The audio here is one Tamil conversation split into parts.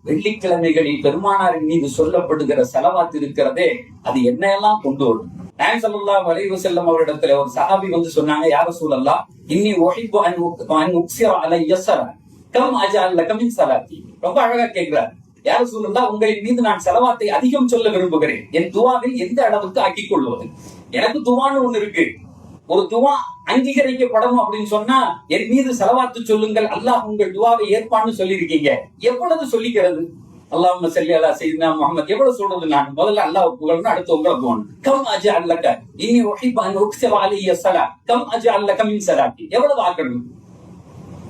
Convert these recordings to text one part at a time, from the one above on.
வெள்ளிக்கிழமைகளில் பெருமானாரின் மீது சொல்லப்படுகிற ஸலவாத் இருக்கிறதே, அது என்னையெல்லாம் கொண்டு வரும். நாயகம் ஸல்லல்லாஹு அலைஹி வஸல்லம் அவரிடத்துல ஒரு சஹாபி வந்து சொன்னாங்க, யா ரசூலல்லாஹ், இன்னி உஹிப்பு அன் உக்ஸிர அலைய ஸலா கம் அஜஅல் லக மின் ஸலாத்தி. ரொம்ப அழகா கேக்குறார். யா ரசூலல்லாஹ், உங்களின் மீது நான் ஸலவாத்தை அதிகம் சொல்ல விரும்புகிறேன். என் துஆவில் எந்த அளவுக்கு ஆக்கிக் கொள்வது? எனக்கு துஆன்னு ஒண்ணு இருக்கு. ஒரு துஆ அங்கீகரிக்கப்படணும் அப்படின்னு சொன்னா என் மீது ஸலவாத்து சொல்லுங்கள், அல்லாஹ் உங்கள் துஆவை ஏற்பான்னு சொல்லியிருக்கீங்க. எவ்வளவு சொல்லிக்கிறது? அல்லாஹும்ம ஸல்லி அலா ஸய்யிதினா முஹம்மத் எவ்வளவு சொல்றது? நான் முதல்ல அல்லாஹ் புகழணும், அடுத்து உங்களை புகழணும். கம் அஜஅல் லக இன்னி உஹிப்பு அன் உக்ஸிர அலைய ஸலா கம் அஜஅல் லக மின் ஸலாத்தி. எவ்வளவு ஆக்கணும்?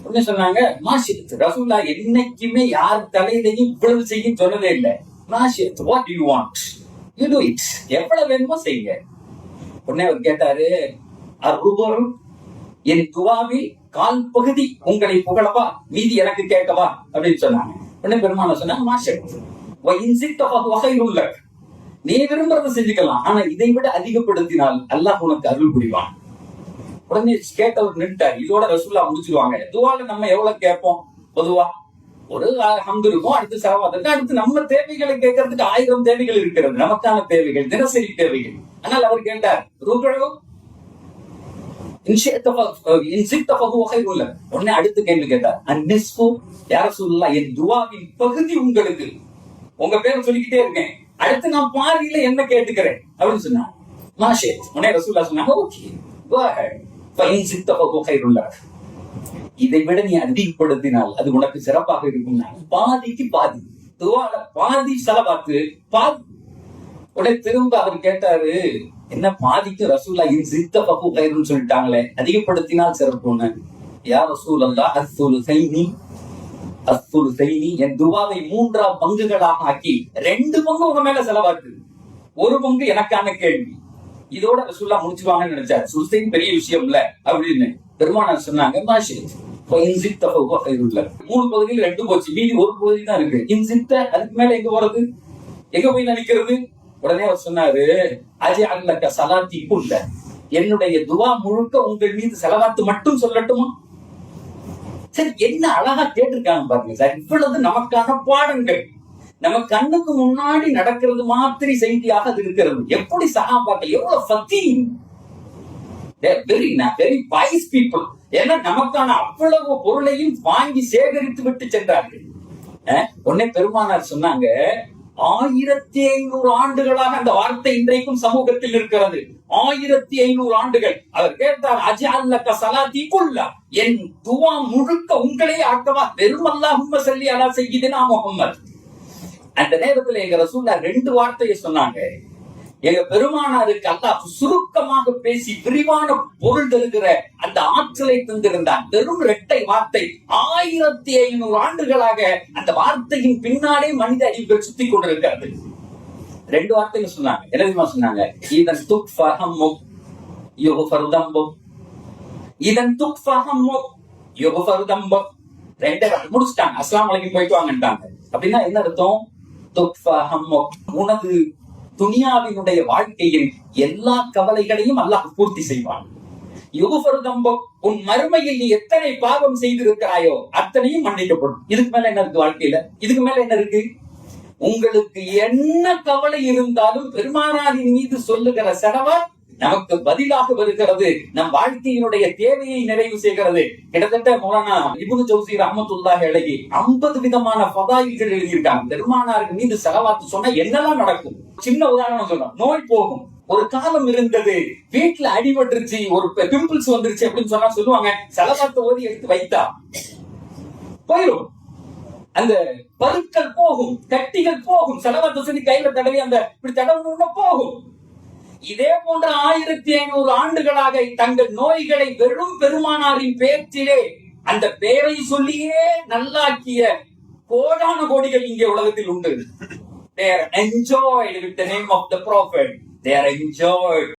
என்ன சொன்னாங்க? மாஷித். ரசூலுல்லாஹ் என்னைக்குமே யார் தலையிலையும் இவ்வளவு செய்ய சொன்னதே இல்லை. Mashid, what you want you do it. எவ்வளவு வேணுமோ செய்யுங்க. உடனே அவர் கேட்டாரு, அர்ருபுல், என் துஆவில் கால் பகுதி உங்களை புகழவா, மீதி எனக்கு கேட்கவா அப்படின்னு சொன்னாங்க. உடனே பெருமானார் சொன்னாங்க, மாஷித் வ இன் ஸிக்த ஃபஹுவ கைருல் லக். நீ விரும்புறதை செஞ்சுக்கலாம், ஆனா இதை விட அதிகப்படுத்தினால் அல்லாஹ் உனக்கு அருள் புரிவான். உடனே கேட்டவர் நின்ட்டார். இதோட ரசூலுல்லாஹ் முடிச்சிருவாங்க. துஆல நம்ம எவ்வளவு கேட்போம்? பொதுவா ஒரு ஹம்து இருக்கும், அடுத்து ஸலவாத், அடுத்து நம்ம தேவைகளை கேட்கறதுக்கு 1000 தேவைகள் இருக்கிறது, நமக்கான தேவைகள், தினசரி தேவைகள். ஆனால் அவர் கேட்டார், ரூபு உடனே அடுத்த கேள்வி கேட்டார், அந்நிஸ்பு யா ரசூலுல்லாஹ், என் துஆவின் பகுதி உங்களுக்கு, உங்க பேரை சொல்லிக்கிட்டே இருக்கேன், அடுத்து நான் பாதியில என்ன கேட்டுக்கிறேன் அப்படின்னு சொன்னாங்க. மாஷித். உடனே ரசூலுல்லாஹ் சொன்னாங்க, ஓகே கோ அஹெட் ஃபஇன் ஸிக்த ஃபஹுவ கைருல் லக். இதை விட நீ அதிகப்படுத்தினால் அது உனக்கு சிறப்பாக இருக்கும். பாதிக்கு பாதி துஆல பாதி ஸலவாத்து பாதி. உடனே திரும்ப அவர் கேட்டாரு, என்ன பாதிக்கு ரசூலுல்லாஹ் இன் ஸிக்த ஃபஹுவ கைருன்னு சொல்லிட்டாங்களே, அதிகப்படுத்தினால் சிறப்புன்னு. யா ரசூலல்லாஹ், அஸ்ஸுலுஸைனி, என் துஆவை 3 பங்குகளாக ஆக்கி 2 பங்கு உங்க மேல ஸலவாத்து, 1 பங்கு எனக்கான கேள்வி. இதோட ரசூலுல்லாஹ் முடிச்சுவாங்கன்னு நினைச்சாரு. சுல்சைன் பெரிய விஷயம் இல்ல அப்படின்னு பெருமானார் சொன்னாங்க, மாஷித் வ இன் ஸிக்த ஃபஹுவ கைருல் லக். 3 பகுதியில் 2 போச்சு, மீதி 1 பகுதி தான் இருக்கு. இன் ஸிக்த, அதுக்கு மேல எங்க போறது? எங்க போய் நினைக்கிறது? உடனே அவர் சொன்னாரு, அஜஅல் லக ஸலாத்தி குல்ல, என்னுடைய துஆ முழுக்க உங்கள் மீது ஸலவாத்து மட்டும் சொல்லட்டுமா? சரி, என்ன அழகா கேட்டிருக்காங்க பாருங்க சார். இவ்வளவு நமக்கான பாடங்கள் நம்ம கண்ணுக்கு முன்னாடி நடக்கிறது மாதிரி செய்தியாக அது இருக்கிறது. எப்படி சஹாபாக்கள் எவ்வளவு ஃபகீஹ், வெரி வைஸ் பீப்புள். ஏன்னா நமக்கான அவ்வளவு பொருளையும் வாங்கி சேகரித்து விட்டு சென்றார்கள். உடனே பெருமானார் சொன்னாங்க, 1500 ஆண்டுகளாக அந்த வார்த்தை இன்றைக்கும் சமூகத்தில் இருக்கிறது. 1500 ஆண்டுகள். அவர் கேட்டார், அஜஅல் லக ஸலாத்தி குல்லா, என் துஆ முழுக்க உங்களே ஆக்கவா? வெறும் அல்லாஹும்ம ஸல்லி அலா ஸய்யிதினா முஹம்மத். அந்த நேரத்துல எங்க ரசூலுல்லாஹ் 2 வார்த்தையை சொன்னாங்க. எங்க பெருமானாருக்கு அல்லாஹ் சுருக்கமாக பேசி விரிவான பொருள் தருகிற அந்த ஆற்றலை தந்திருந்தார். வெறும் 2 வார்த்தை, 1500 ஆண்டுகளாக அந்த வார்த்தையின் பின்னாலே மனித அறிவுகள் சுத்தி கொண்டிருக்கிறது. 2 வார்த்தைகள் சொன்னாங்க. என்ன தெரியுமா சொன்னாங்க? இதன் துக்ஃபஹம்மு யுஃபரு தம்பு, இதன் துக்ஃபஹம்மு யுஃபரு தம்பு. 2 முடிச்சிட்டாங்க. அஸ்ஸலாமு அலைக்கும் போயிட்டு வாங்கட்டாங்க. அப்படின்னா என்ன அர்த்தம்? துக்ஃபஹம்மு, உனது துனியாவினுடைய வாழ்க்கையில் எல்லா கவலைகளையும் அல்லாஹ் பூர்த்தி செய்வான். யுஃபரு தம்பு, உன் மறுமையில் நீ எத்தனை பாவம் செய்திருக்கிறாயோ அத்தனையும் மன்னிக்கப்படும். இதுக்கு மேல என்ன இருக்கு வாழ்க்கையில? இதுக்கு மேல என்ன இருக்கு? உங்களுக்கு என்ன கவலை இருந்தாலும் பெருமானாரின் மீது சொல்லுகிற ஸலவாத் நமக்கு பதிலாக வருகிறது. நம் வாழ்க்கையினுடைய தேவையை நிறைவு செய்கிறது. கிட்டத்தட்ட மௌலானா இப்னு ஜௌசி ரஹ்மத்துல்லாஹி அலைஹி 50 விதமான ஃபதாயில்கள் எழுதியிருக்காங்க. பெருமானாரின் மீது ஸலவாத் சொன்னா என்னெல்லாம் நடக்கும்? சின்ன உதாரணம் சொல்றேன். நோய் போகும். ஒரு காலம் இருந்தது, வீட்டுல அடிபட்டுருச்சு, ஒரு பிம்பிள்ஸ் வந்துருச்சு அப்படின்னு சொன்னா சொல்லுவாங்க, ஸலவாத் ஓதி எடுத்து வைத்தா போயிடும். அந்த பருக்கள் போகும், கட்டிகள் போகும். ஸலவாத் சொல்லி கையில தடவி அந்த இப்படி தடவுனா போகும். இதே போன்ற 1500 ஆண்டுகளாக தங்கள் நோய்களை வெறும் பெருமானாரின் பேச்சிலே, அந்த பெயரை சொல்லியே நல்லாக்கிய கோடான கோடிகள் இங்கே உலகத்தில் உண்டு. They are enjoyed with the name of the prophet. They are enjoyed.